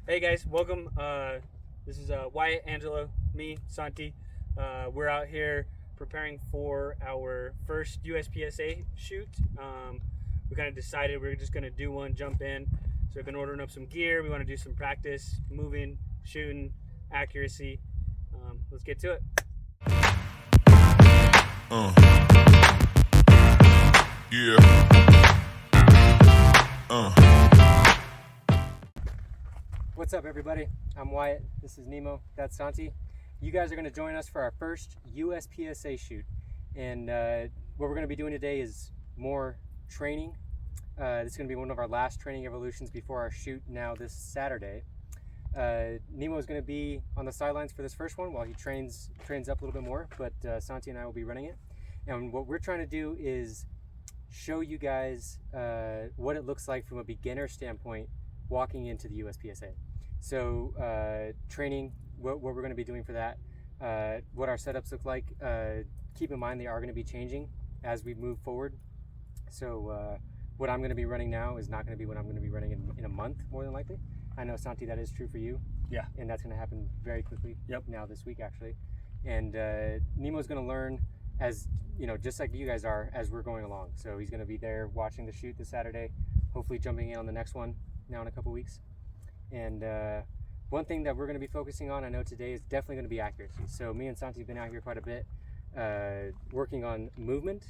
Hey guys, welcome. This is Wyatt, Angelo, me, Santi. We're out here preparing for our first USPSA shoot. We kind of decided we were just going to do one, jump in. So we've been ordering up some gear. We want to do some practice, moving, shooting, accuracy. Let's get to it. Yeah. What's up, everybody? I'm Wyatt. This is Nemo. That's Santi. You guys are going to join us for our first USPSA shoot. And what we're going to be doing today is more training. This is going to be one of our last training evolutions before our shoot now this Saturday. Nemo is going to be on the sidelines for this first one while he trains up a little bit more, but Santi and I will be running it. And what we're trying to do is show you guys what it looks like from a beginner standpoint walking into the USPSA. So training, what we're going to be doing for that, what our setups look like. Keep in mind they are going to be changing as we move forward. So what I'm going to be running now is not going to be what I'm going to be running in a month, more than likely. I know, Santi, that is true for you. Yeah. And that's going to happen very quickly. Yep. Now this week, actually. And Nemo's going to learn as, you know, just like you guys are as we're going along. So he's going to be there watching the shoot this Saturday, hopefully jumping in on the next one now in a couple weeks. And one thing that we're going to be focusing on, I know today, is definitely going to be accuracy. So me and Santi have been out here quite a bit working on movement.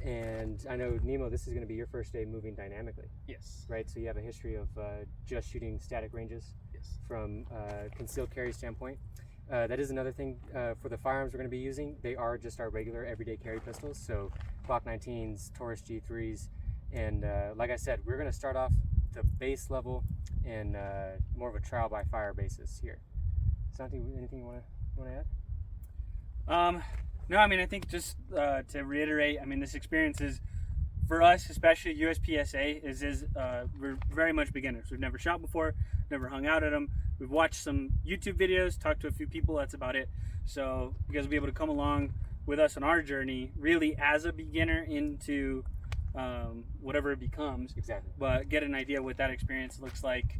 And I know, Nemo, this is going to be your first day moving dynamically. Yes. Right? So you have a history of just shooting static ranges. Yes. From concealed carry standpoint. That is another thing for the firearms we're going to be using. They are just our regular everyday carry pistols. So Glock 19s, Taurus G3s. And like I said, we're going to start off the base level and more of a trial by fire basis here. Santi, anything you want to add? No, I mean, I think just to reiterate, I mean, this experience is, for us, especially USPSA, is we're very much beginners. We've never shot before, never hung out at them. We've watched some YouTube videos, talked to a few people, that's about it. So you guys will be able to come along with us on our journey, really as a beginner into whatever it becomes. Exactly. But get an idea what that experience looks like.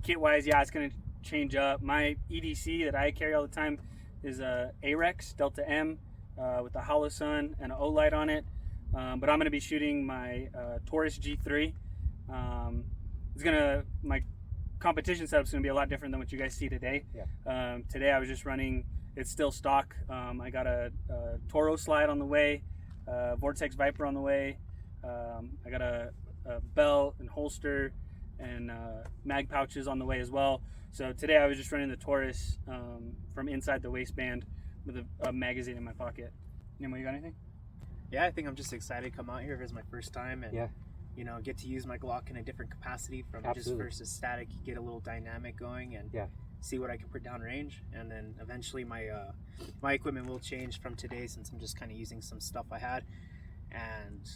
Kit-wise, yeah, it's going to change up. My EDC that I carry all the time is a AREX Delta M with a hollow sun and an O-light on it. But I'm going to be shooting my Taurus G3. My competition setup is going to be a lot different than what you guys see today. Yeah. Today I was just running, it's still stock. I got a Toro slide on the way, Vortex Viper on the way. I got a belt and holster and mag pouches on the way as well. So today I was just running the Taurus from inside the waistband with a magazine in my pocket. Nemo, you got anything? Yeah, I think I'm just excited to come out here. It's my first time, and Yeah. you know, get to use my Glock in a different capacity from Absolutely. just versus static. Get a little dynamic going, and Yeah. see what I can put down range. And then eventually my my equipment will change from today, since I'm just kind of using some stuff I had, and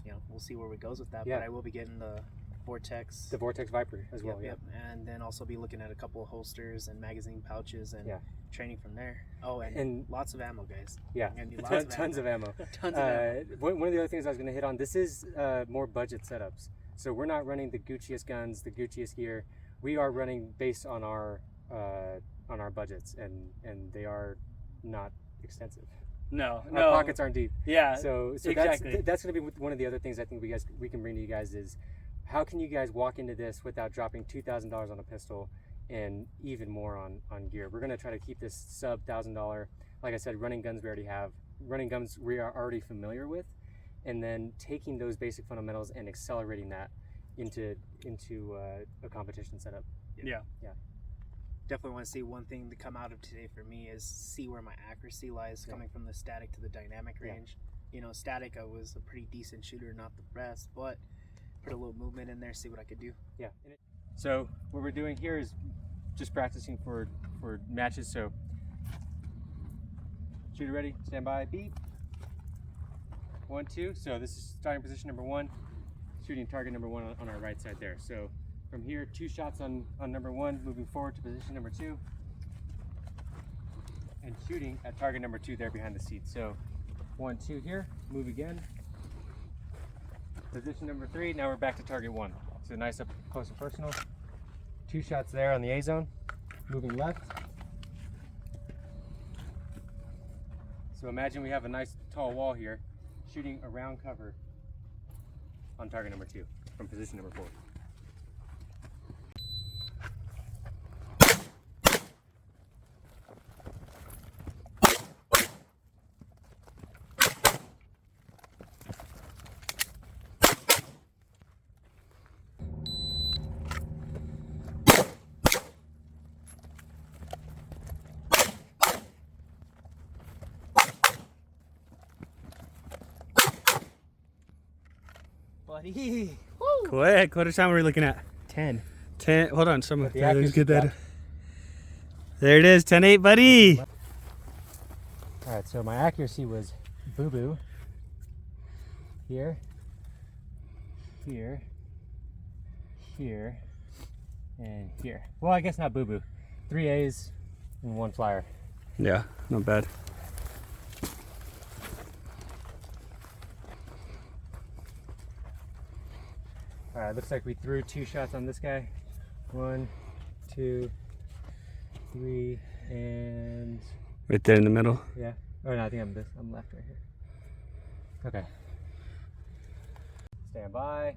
you know, we'll see where it goes with that. Yeah. But I will be getting the Vortex. The Vortex Viper as well. Yep. And then also be looking at a couple of holsters and magazine pouches and Yeah. training from there. Oh, and lots of ammo, guys. Yeah. You're gonna need lots of Tons of ammo. Tons of ammo. One of the other things I was going to hit on, this is more budget setups. So we're not running the Gucciest guns, the Gucciest gear. We are running based on our budgets, and they are not extensive. No. Our pockets aren't deep. Yeah. So exactly. that's going to be one of the other things I think we can bring to you guys is, how can you guys walk into this without dropping $2,000 on a pistol and even more on gear? We're going to try to keep this sub $1,000. Like I said, running guns we already have, running guns we are already familiar with, and then taking those basic fundamentals and accelerating that into a competition setup. Yeah. Definitely want to see one thing to come out of today for me is see where my accuracy lies coming from the static to the dynamic range. You know, static, I was a pretty decent shooter, not the best, but put a little movement in there, see what I could do. Yeah. So what we're doing here is just practicing for matches. So shooter ready, stand by, beat. 1, 2. So this is starting position number 1, shooting target number 1 on our right side there. So from here, 2 shots on number 1, moving forward to position number 2, and shooting at target number 2 there behind the seat. So 1, 2 here, move again. Position number 3, now we're back to target 1. So nice up close and personal. 2 shots there on the A zone. Moving left. So imagine we have a nice tall wall here, shooting around cover on target number 2 from position number 4. Buddy. Quick. What time are we looking at? 10. 10. Hold on. Someone. The Let's accuracy get that. drop. There it is. 10-8, buddy. All right, so my accuracy was boo-boo. Here, here, here, and here. Well, I guess not boo-boo. 3 A's and 1 flyer. Yeah. Not bad. All right, looks like we threw 2 shots on this guy. 1, 2, 3, and Right there in the middle. yeah. Oh no, I think I'm left right here. Okay. Stand by.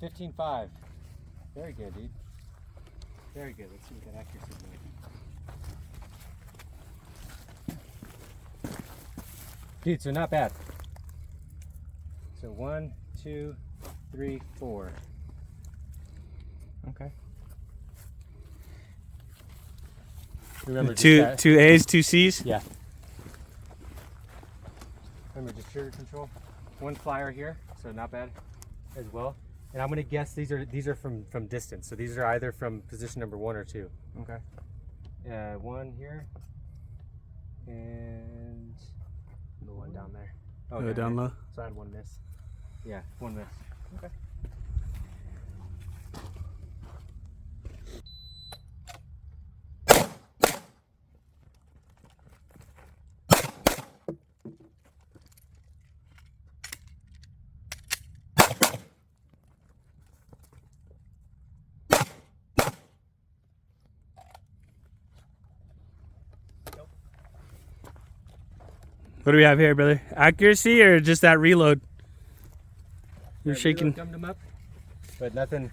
$15.5. Very good, dude. Very good. Let's see what that accuracy is like. Dude, so not bad. So 1, 2, 3, 4. Okay. Remember Two just, two A's, 2 C's. yeah. Remember just trigger control. 1 flyer here, so not bad as well. And I'm gonna guess these are from distance. So these are either from position number 1 or 2. Okay. 1 here, and the 1 down there. Oh, down low. So I had 1 miss. Yeah, 1 miss. Okay. What do we have here, brother? Accuracy or just that reload? You're That shaking. reload gummed him up, but nothing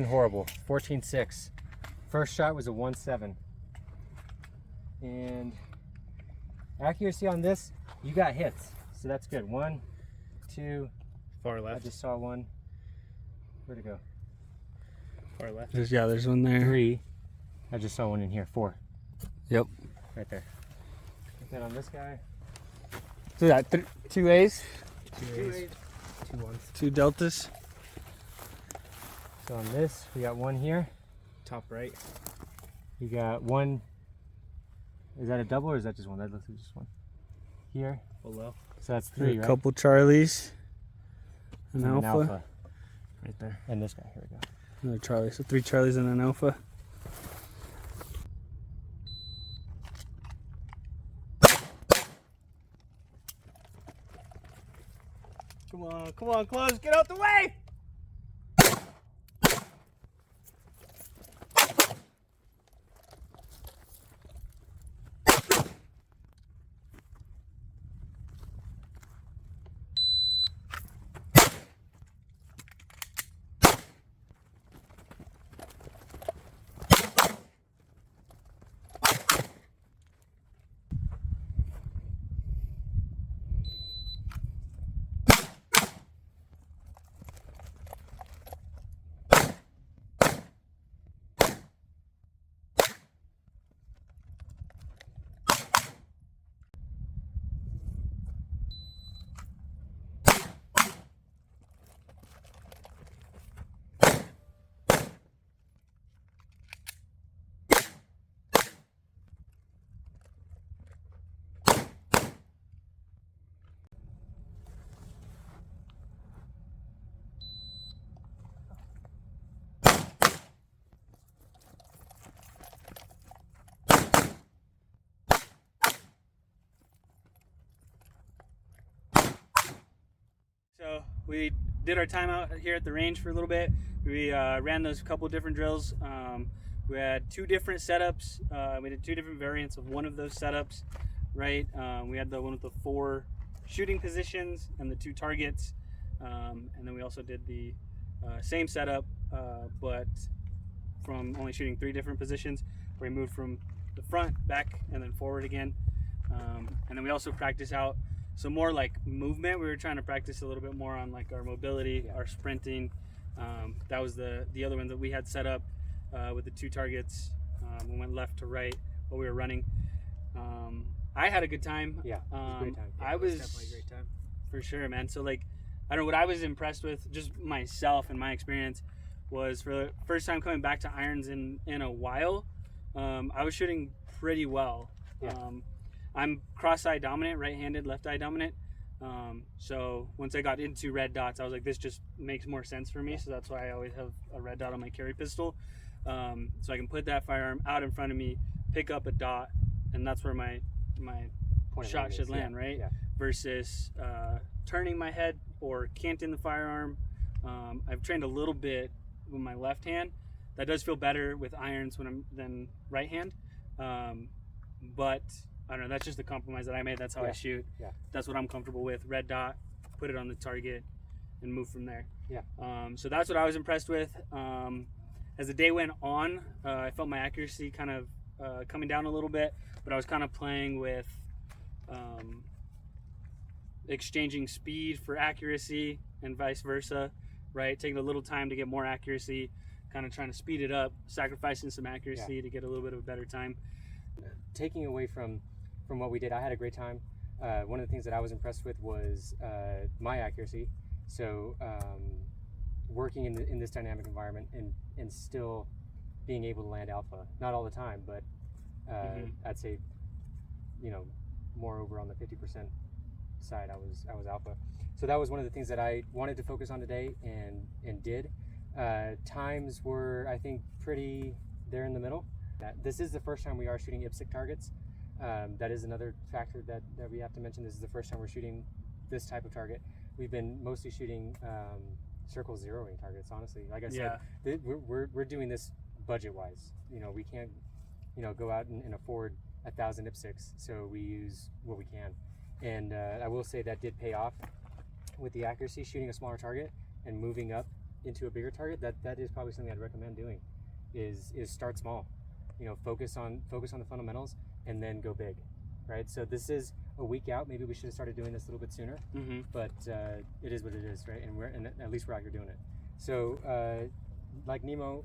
horrible. 14.6. First shot was a 1.7. And accuracy on this, you got hits, so that's good. 1, 2. Far I left. just saw 1. Where'd it go? Far left. There's one there. 3. I just saw 1 in here. 4. Yep. Right there. Then on this guy, So that 2 A's, 2 A's, 2 1s. 2 deltas. So on this, we got 1 here. Top right. You got 1. Is that a double or is that just 1? That looks like just 1. Here. Below. So that's 3, A right? couple Charlies. An And alpha. Right there. And this guy. Here we go. Another Charlie. So 3 Charlies and an alpha. Come on, close. Get out the way. we did our time out here at the range for a little bit. We ran those couple different drills. We had 2 different setups. We did 2 different variants of one of those setups, right? We had the one with the 4 shooting positions and the 2 targets. And then we also did the same setup, but from only shooting 3 different positions, where we moved from the front, back, and then forward again. And then we also practiced out some more like movement. We were trying to practice a little bit more on like our mobility, our sprinting. That was the other one that we had set up with the 2 targets. We went left to right while we were running. I had a good time. Yeah, it was a great time. Yeah, I it was definitely a great time. for sure, man. So like, I don't know what I was impressed with, just myself and my experience, was for the first time coming back to irons in a while. I was shooting pretty well. Yeah. I'm cross-eye dominant, right-handed, left-eye dominant. So once I got into red dots, I was like, this just makes more sense for me. So that's why I always have a red dot on my carry pistol. So I can put that firearm out in front of me, pick up a dot, and that's where my Point of shot land should is, land, right? Yeah. Versus turning my head or canting the firearm. I've trained a little bit with my left hand. That does feel better with irons than right hand. But I don't know, that's just the compromise that I made. That's how I shoot. Yeah. That's what I'm comfortable with. Red dot, put it on the target, and move from there. Yeah. So that's what I was impressed with. As the day went on, I felt my accuracy kind of coming down a little bit, but I was kind of playing with exchanging speed for accuracy and vice versa, right? Taking a little time to get more accuracy, kind of trying to speed it up, sacrificing some accuracy to get a little bit of a better time. Taking away from what we did, I had a great time. One of the things that I was impressed with was my accuracy. So working in this dynamic environment and still being able to land alpha, not all the time, but I'd say, more over on the 50% side, I was alpha. So that was one of the things that I wanted to focus on today and did. Times were, I think, pretty there in the middle. This is the first time we are shooting IPSC targets. That is another factor that we have to mention. This is the first time we're shooting this type of target. We've been mostly shooting circle zeroing targets, honestly. Like I said, we're doing this budget-wise. We can't, go out and afford 1,000 IPSCs, so we use what we can. And I will say that did pay off with the accuracy, shooting a smaller target and moving up into a bigger target. That is probably something I'd recommend doing. Is start small. Focus on the fundamentals and then go big, right? So this is a week out. Maybe we should have started doing this a little bit sooner, but it is what it is, right? And at least we're out here doing it. So like Nemo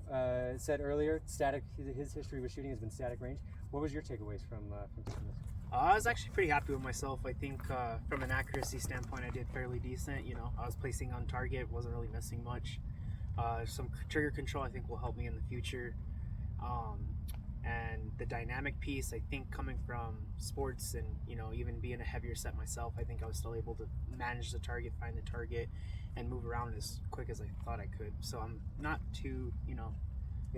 said earlier, static. His history with shooting has been static range. What was your takeaways from taking this? I was actually pretty happy with myself. I think from an accuracy standpoint, I did fairly decent. I was placing on target, wasn't really missing much. Some trigger control I think will help me in the future. And the dynamic piece, I think coming from sports and, even being a heavier set myself, I think I was still able to manage the target, find the target, and move around as quick as I thought I could. So I'm not too,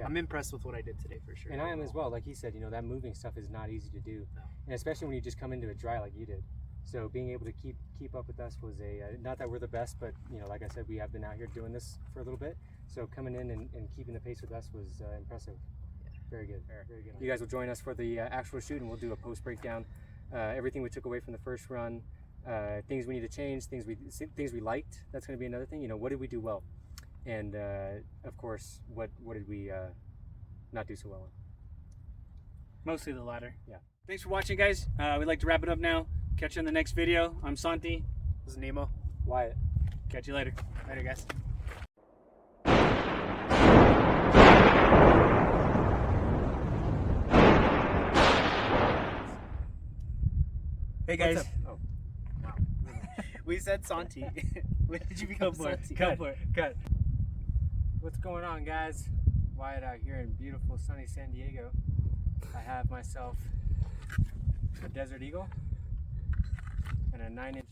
I'm impressed with what I did today for sure. And I am as well. Like he said, that moving stuff is not easy to do. No. And especially when you just come into it dry like you did. So being able to keep up with us was not that we're the best, but like I said, we have been out here doing this for a little bit. So coming in and keeping the pace with us was impressive. Very good. Very good. You guys will join us for the actual shoot, and we'll do a post breakdown. Everything we took away from the first run, things we need to change, things we liked. That's going to be another thing. What did we do well, and of course, what did we not do so well in? Mostly the latter. Yeah. Thanks for watching, guys. We'd like to wrap it up now. Catch you in the next video. I'm Santi. This is Nemo. Wyatt. Catch you later. Later, guys. Hey guys. What's up? Oh, wow. We said Santi. When did you become Santi? Go for it. Cut. What's going on, guys? Wyatt out here in beautiful sunny San Diego. I have myself a Desert Eagle and a 9-inch